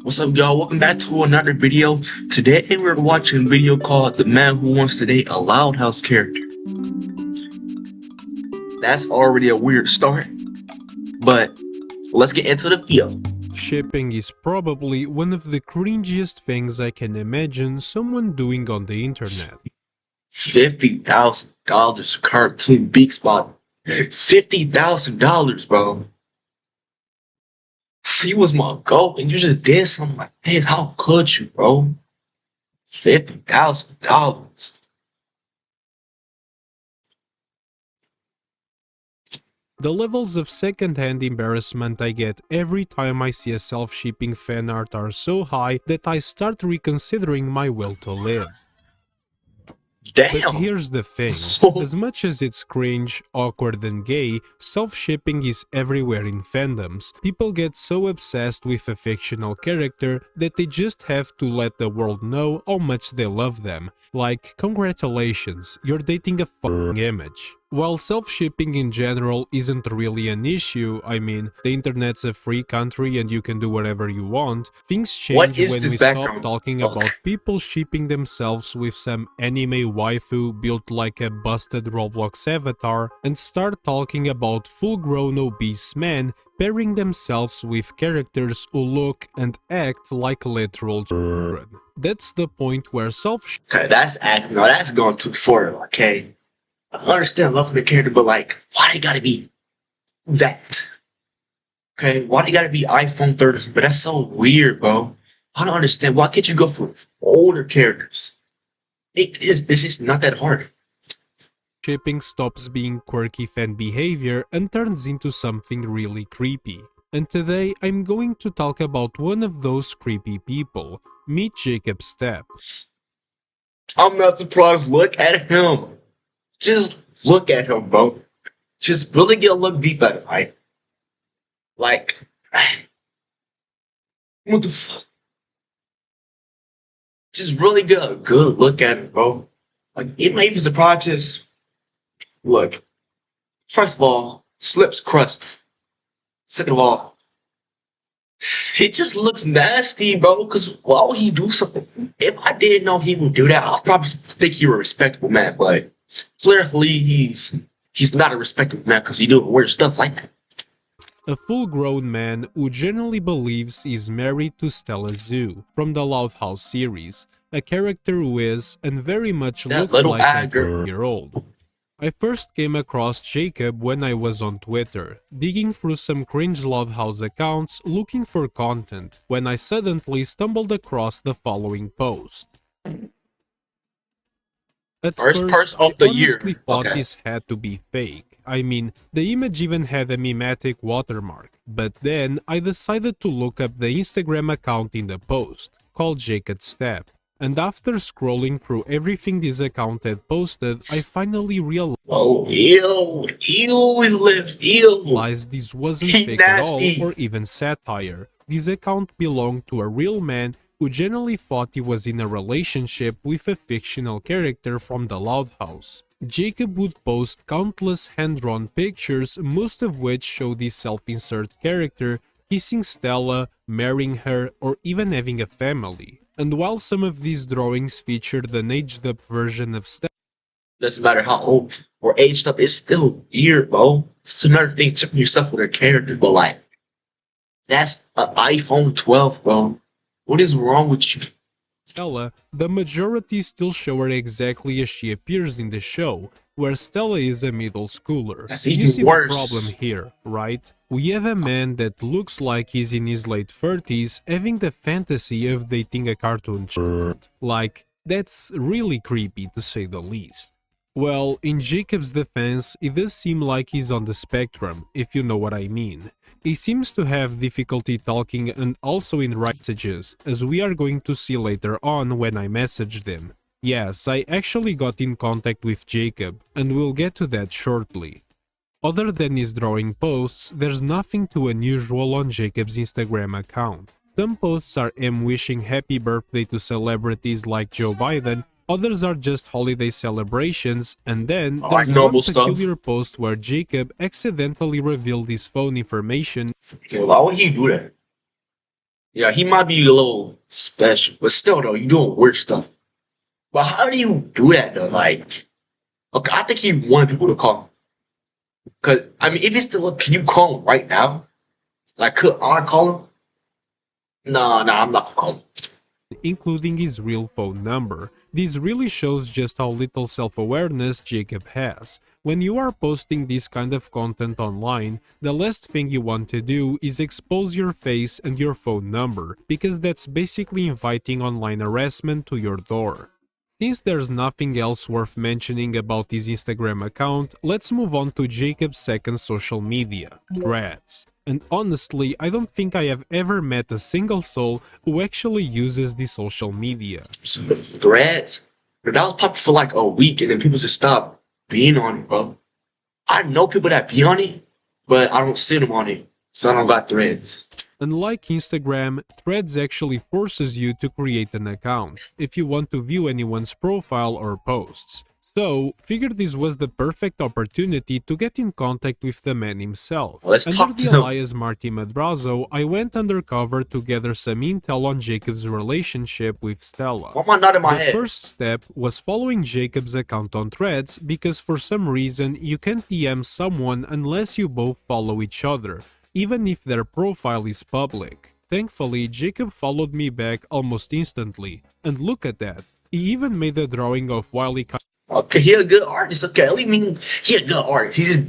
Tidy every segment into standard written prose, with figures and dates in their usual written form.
What's up, y'all? Welcome back to another video. Today we're watching a video called The Man Who Wants to Date a Loud House Character. That's already a weird start, but let's get into the video. Shipping is probably one of the cringiest things I can imagine someone doing on the internet. $50,000 cartoon big spot. $50,000, bro. He was my goat, and you just did something like this. How could you, bro? $50,000. The levels of second-hand embarrassment I get every time I see a self-shipping fan art are so high that I start reconsidering my will to live. Damn. But here's the thing, as much as it's cringe, awkward and gay, self-shipping is everywhere in fandoms. People get so obsessed with a fictional character that they just have to let the world know how much they love them. Like, congratulations, you're dating a fucking image. While self-shipping in general isn't really an issue, I mean, the internet's a free country and you can do whatever you want, things change when we stop talking about people shipping themselves with some anime waifu built like a busted Roblox avatar and start talking about full-grown obese men pairing themselves with characters who look and act like literal children. That's the point where Okay, that's going too far, okay? I understand loving the character, but like, why they gotta be that? Okay, why they gotta be iPhone 13? But that's so weird, bro. I don't understand. Why can't you go for older characters? It's just not that hard. Shipping stops being quirky fan behavior and turns into something really creepy. And today I'm going to talk about one of those creepy people. Meet Jacob Stepp. I'm not surprised. Look at him. Just look at him, bro. Just really get a look deep at him, right? Like, what the fuck? Just really get a good look at him, bro. Like, it may be surprised. Look, first of all, Slip's crust. Second of all, he just looks nasty, bro. Because why would he do something? If I didn't know he would do that, I'd probably think he was a respectable man, but clearly, he's not a respectable man because he doing weird stuff like that. A full-grown man who generally believes he's married to Stella Zhu from the Loud House series, a character who is and very much looks like a 12-year-old. I first came across Jacob when I was on Twitter, digging through some cringe Loud House accounts looking for content, when I suddenly stumbled across the following post. At first, I honestly thought this had to be fake. I mean, the image even had a mimetic watermark. But then, I decided to look up the Instagram account in the post, called Jacob Stepp. And after scrolling through everything this account had posted, I finally realized his lips, this wasn't fake at all or even satire. This account belonged to a real man who generally thought he was in a relationship with a fictional character from the Loud House. Jacob would post countless hand-drawn pictures, most of which show this self-insert character kissing Stella, marrying her, or even having a family. And while some of these drawings featured an aged-up version of Stella, doesn't matter how old or aged up, it's still weird, bro. It's another thing tripping yourself with a character, but like, that's an iPhone 12, bro. What is wrong with you? Stella, the majority still show her exactly as she appears in the show, where Stella is a middle schooler. That's even worse. The problem here, right? We have a man that looks like he's in his late 30s having the fantasy of dating a cartoon child. Like, that's really creepy to say the least. Well, in Jacob's defense, it does seem like he's on the spectrum, if you know what I mean. He seems to have difficulty talking and also in messages, as we are going to see later on when I messaged him. Yes, I actually got in contact with Jacob, and we'll get to that shortly. Other than his drawing posts, there's nothing too unusual on Jacob's Instagram account. Some posts are him wishing happy birthday to celebrities like Joe Biden, others are just holiday celebrations, and then there's one peculiar post where Jacob accidentally revealed his phone information. Okay, why would he do that? Yeah, he might be a little special, but still though, you doing weird stuff. But how do you do that though? Like, okay, I think he wanted people to call him. Cause I mean, if he's still up, can you call him right now? Like, could I call him? Nah, I'm not gonna call him. including his real phone number. This really shows just how little self-awareness Jacob has. When you are posting this kind of content online, the last thing you want to do is expose your face and your phone number, because that's basically inviting online harassment to your door. Since there's nothing else worth mentioning about his Instagram account, let's move on to Jacob's second social media, Threads. And honestly, I don't think I have ever met a single soul who actually uses the social media. Threads, but that was popular for like a week, and then people just stopped being on it, bro. I know people that be on it, but I don't see them on it, so I don't got Threads. Unlike Instagram, Threads actually forces you to create an account if you want to view anyone's profile or posts. So, figured this was the perfect opportunity to get in contact with the man himself. Let's Under talk the to him. alias Marty Madrazo, I went undercover to gather some intel on Jacob's relationship with Stella. Why am I not in my The head? first step was following Jacob's account on Threads because for some reason you can't DM someone unless you both follow each other, even if their profile is public. Thankfully, Jacob followed me back almost instantly, and look at that, he even made a drawing of Wile E. Okay, he a good artist. Okay, at least mean he a good artist. He just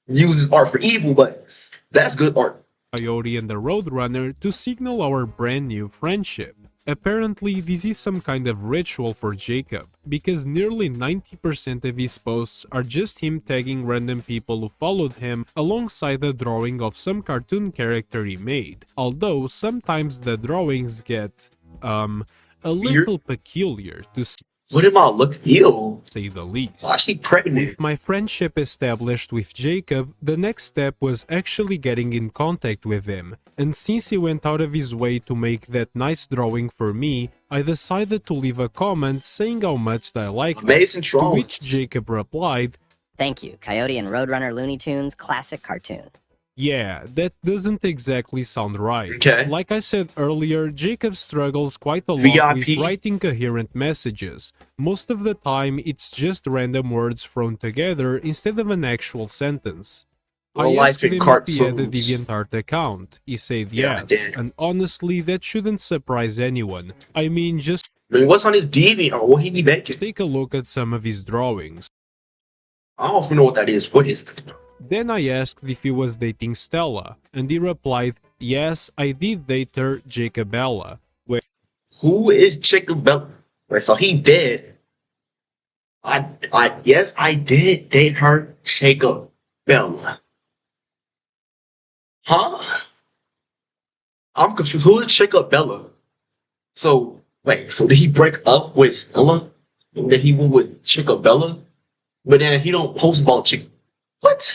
uses art for evil, but that's good art. Coyote and the Roadrunner to signal our brand new friendship. Apparently, this is some kind of ritual for Jacob, because nearly 90% of his posts are just him tagging random people who followed him alongside a drawing of some cartoon character he made, although sometimes the drawings get, a little peculiar to What am I look? Ew. say the least. Why is she pregnant? With my friendship established with Jacob, the next step was actually getting in contact with him, and since he went out of his way to make that nice drawing for me, I decided to leave a comment saying how much I liked it, Amazing to drawings. which Jacob replied, Thank you, Coyote and Roadrunner Looney Tunes classic cartoon. "Yeah, that doesn't exactly sound right." Okay. Like I said earlier, Jacob struggles quite a lot VIP? with writing coherent messages. Most of the time, it's just random words thrown together instead of an actual sentence. Real I life asked him and if he had a cartoons. DeviantArt account. He said Yeah, I yes, did. and honestly, that shouldn't surprise anyone. I mean, just I mean, what's on his DV or what he be making? take a look at some of his drawings. I don't even know what that is. What is it? Then I asked if he was dating Stella, and he replied, yes, I did date her, Jacobella. Who is Jacob Bella? Wait, so he did. Yes, I did date her, Jacob Bella. Huh? I'm confused. Who is Jacob Bella? So, wait, so did he break up with Stella? And then he went with Jacob Bella? But then he don't post about Jacob. What?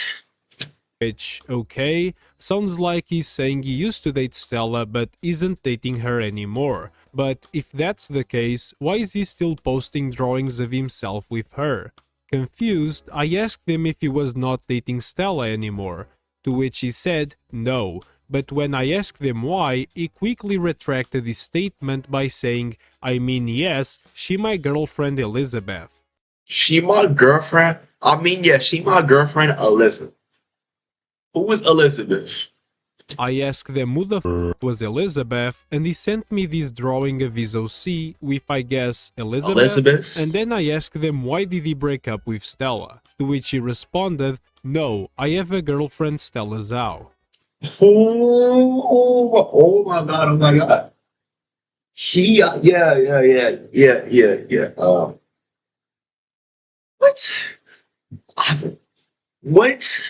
Which, okay, sounds like he's saying he used to date Stella but isn't dating her anymore. But if that's the case, why is he still posting drawings of himself with her? Confused, I asked him if he was not dating Stella anymore, to which he said no. But when I asked him why, he quickly retracted his statement by saying, I mean yes, she my girlfriend Elizabeth. She my girlfriend? I mean, yeah, she my girlfriend, Elizabeth. Who was Elizabeth? I asked them who the f was Elizabeth, and he sent me this drawing of his OC with, I guess, Elizabeth. And then I asked them why did he break up with Stella, to which he responded, no, I have a girlfriend, Stella Zhao. Oh my god, oh my god. He, yeah. What? What?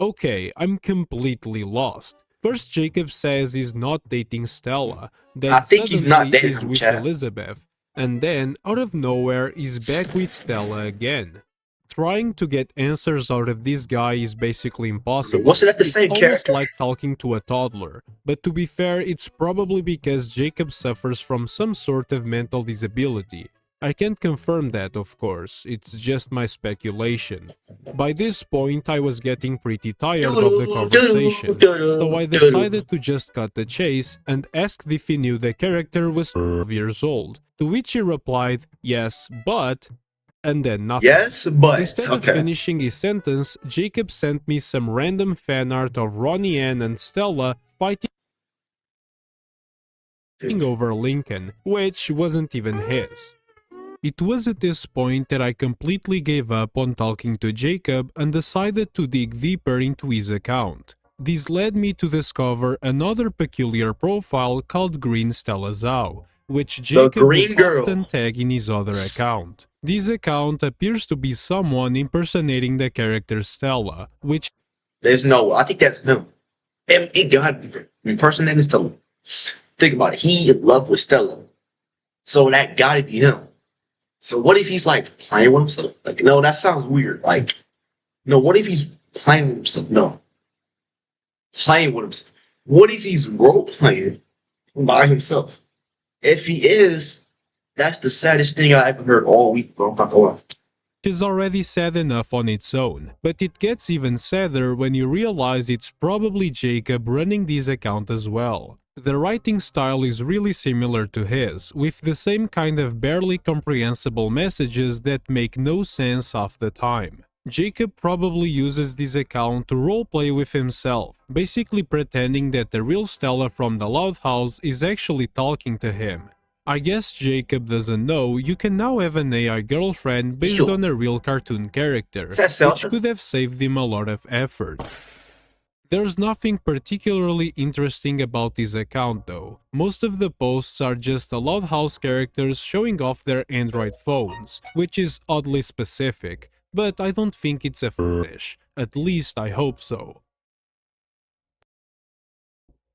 Okay, I'm completely lost. First, Jacob says he's not dating Stella, then I think he's not suddenly dating he's her, with chat. Elizabeth, and then, out of nowhere, he's back with Stella again. Trying to get answers out of this guy is basically impossible. Wasn't that the It's same almost character? like talking to a toddler. But to be fair, it's probably because Jacob suffers from some sort of mental disability. I can't confirm that, of course, it's just my speculation. By this point, I was getting pretty tired of the Doodle, doodle, conversation, so doodle, I doodle. decided to just cut the chase and asked if he knew the character was 12 years old, to which he replied, yes, but, and then nothing. Yes, but Instead of okay. finishing his sentence, Jacob sent me some random fan art of Ronnie Ann and Stella fighting over Lincoln, which wasn't even his. It was at this point that I completely gave up on talking to Jacob and decided to dig deeper into his account. This led me to discover another peculiar profile called Green Stella Zhao, which The Jacob green would girl. often tag in his other account. This account appears to be someone impersonating the character Stella, which There's no. I think that's him. And he got impersonating Stella. Think about it. He in love with Stella, so that gotta be him. So what if he's like playing with himself? Like, no, that sounds weird. Like, no, what if he's playing with himself? No, playing with himself. What if he's role playing by himself? If he is, that's the saddest thing I ever heard all week, bro. I'm not gonna lie. is already sad enough on its own, but it gets even sadder when you realize it's probably Jacob running this account as well. The writing style is really similar to his, with the same kind of barely comprehensible messages that make no sense half the time. Jacob probably uses this account to roleplay with himself, basically pretending that the real Stella from the Loud House is actually talking to him. I guess Jacob doesn't know you can now have an AI girlfriend based Ew. on a real cartoon character, That's which so- could have saved him a lot of effort. There's nothing particularly interesting about this account though. Most of the posts are just a Loud House characters showing off their Android phones, which is oddly specific, but I don't think it's a fetish. At least I hope so.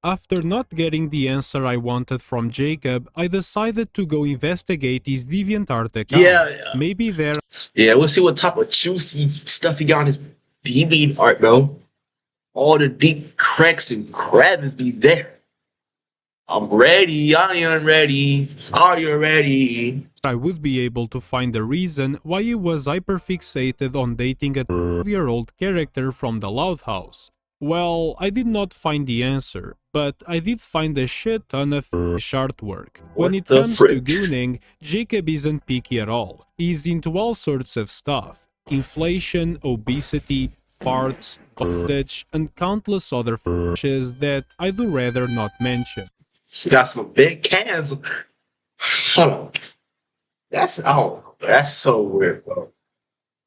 After not getting the answer I wanted from Jacob, I decided to go investigate his DeviantArt account. Yeah, Maybe there yeah. We'll see what type of juicy stuff he got on his DV art, bro. All the deep cracks and crevices be there. I'm ready. I am ready. Are you ready? I would be able to find the reason why he was hyperfixated on dating a 12-year-old character from the Loud House. Well, I did not find the answer, but I did find a shit ton of artwork. When What it the comes frick? to gooning, Jacob isn't picky at all. He's into all sorts of stuff. Inflation, obesity, farts, bondage, and countless other fetishes that I'd rather not mention. Got some big cans. Hold on. That's so weird, bro.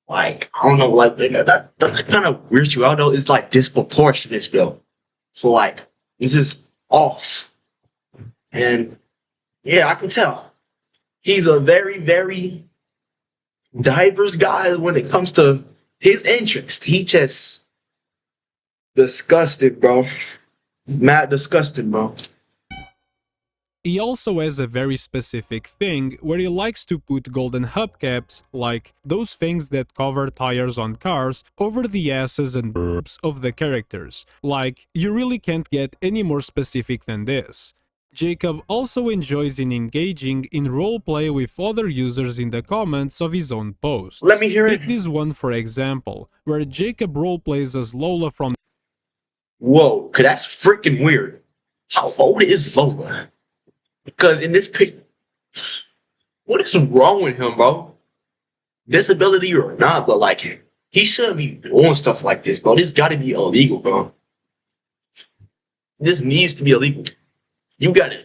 Like, I don't know, like that kind of weirds you out though. It's like disproportionate, though. So like, it's just off. And yeah, I can tell. He's a very, very diverse guy when it comes to his interest. He just disgusted, bro. Mad disgusted, bro. He also has a very specific thing where he likes to put golden hubcaps, like those things that cover tires on cars, over the asses and boobs of the characters. Like, you really can't get any more specific than this. Jacob also enjoys in engaging in roleplay with other users in the comments of his own posts. Let me hear it. Take this one for example, where Jacob roleplays as Lola from Whoa, cause that's freaking weird. How old is Lola? Because in this pic, what is wrong with him, bro? Disability or not, but like, he shouldn't be doing stuff like this, bro. This gotta be illegal, bro. This needs to be illegal. You gotta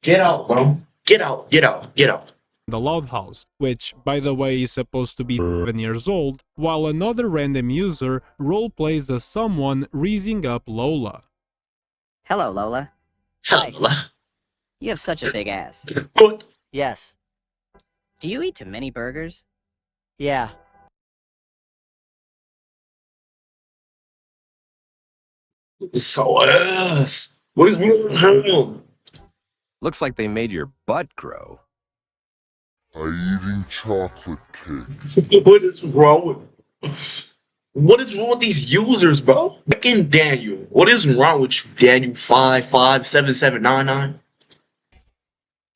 get out, bro. Get out, get out, get out. the Loud House, which, by the way, is supposed to be 7 years old, while another random user roleplays as someone raising up Lola. Hello, Lola. Hi. You have such a big ass. What? Yes. Do you eat too many burgers? Yeah. So ass. What is wrong with him? Looks like they made your butt grow. Eating chocolate cake. What is wrong with What is wrong with these users, bro? Freaking Daniel. What is wrong with you, Daniel 557799?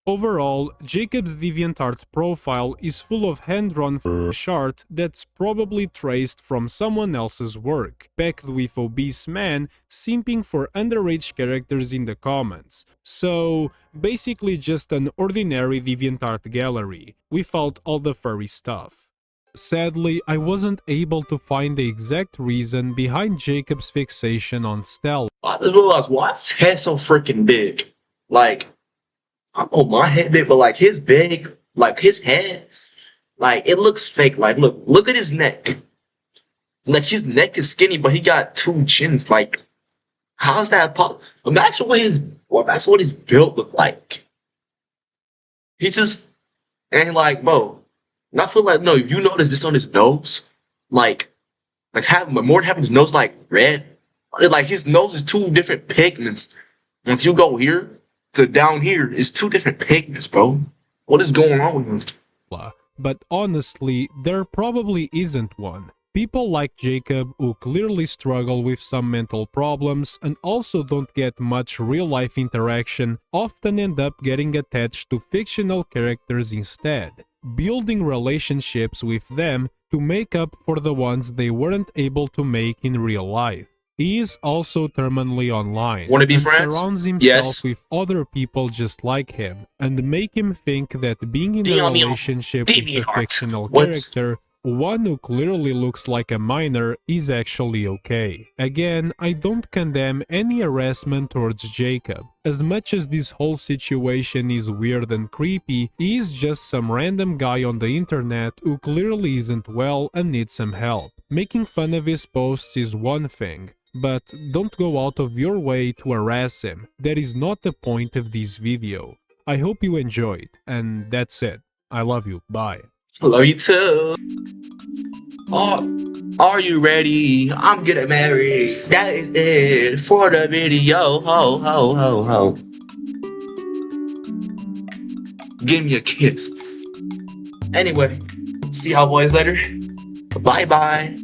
Overall, Jacob's DeviantArt profile is full of hand-drawn art that's probably traced from someone else's work, packed with obese men simping for underage characters in the comments. So, basically just an ordinary DeviantArt gallery, without all the furry stuff. Sadly, I wasn't able to find the exact reason behind Jacob's fixation on Stella. I just realized why his head so freaking big. Like, oh, my head big, but like his big, like his head, like it looks fake. Like, look at his neck. Like his neck is skinny, but he got two chins. Like, how's that possible? Imagine what his build look like. He just and like, bro. And I feel like no, if you notice this on his nose, like more than having his nose like red, like his nose is two different pigments. And if you go here to down here, it's two different pigments, bro. What is going on with him? But honestly, there probably isn't one. People like Jacob, who clearly struggle with some mental problems and also don't get much real-life interaction, often end up getting attached to fictional characters instead, building relationships with them to make up for the ones they weren't able to make in real life. He is also terminally online Wanna be and friends? surrounds himself Yes. with other people just like him and make him think that being in a Damn you. relationship Damn with you, a Art. fictional What? character, one who clearly looks like a minor, is actually okay. Again, I don't condemn any harassment towards Jacob. As much as this whole situation is weird and creepy, he is just some random guy on the internet who clearly isn't well and needs some help. Making fun of his posts is one thing, but don't go out of your way to harass him. That is not the point of this video. I hope you enjoyed, and that's it. I love you. Bye. Love you too. Are you ready? I'm getting married. That is it for the video. Ho ho ho ho. Give me a kiss. Anyway, see y'all boys later. Bye bye.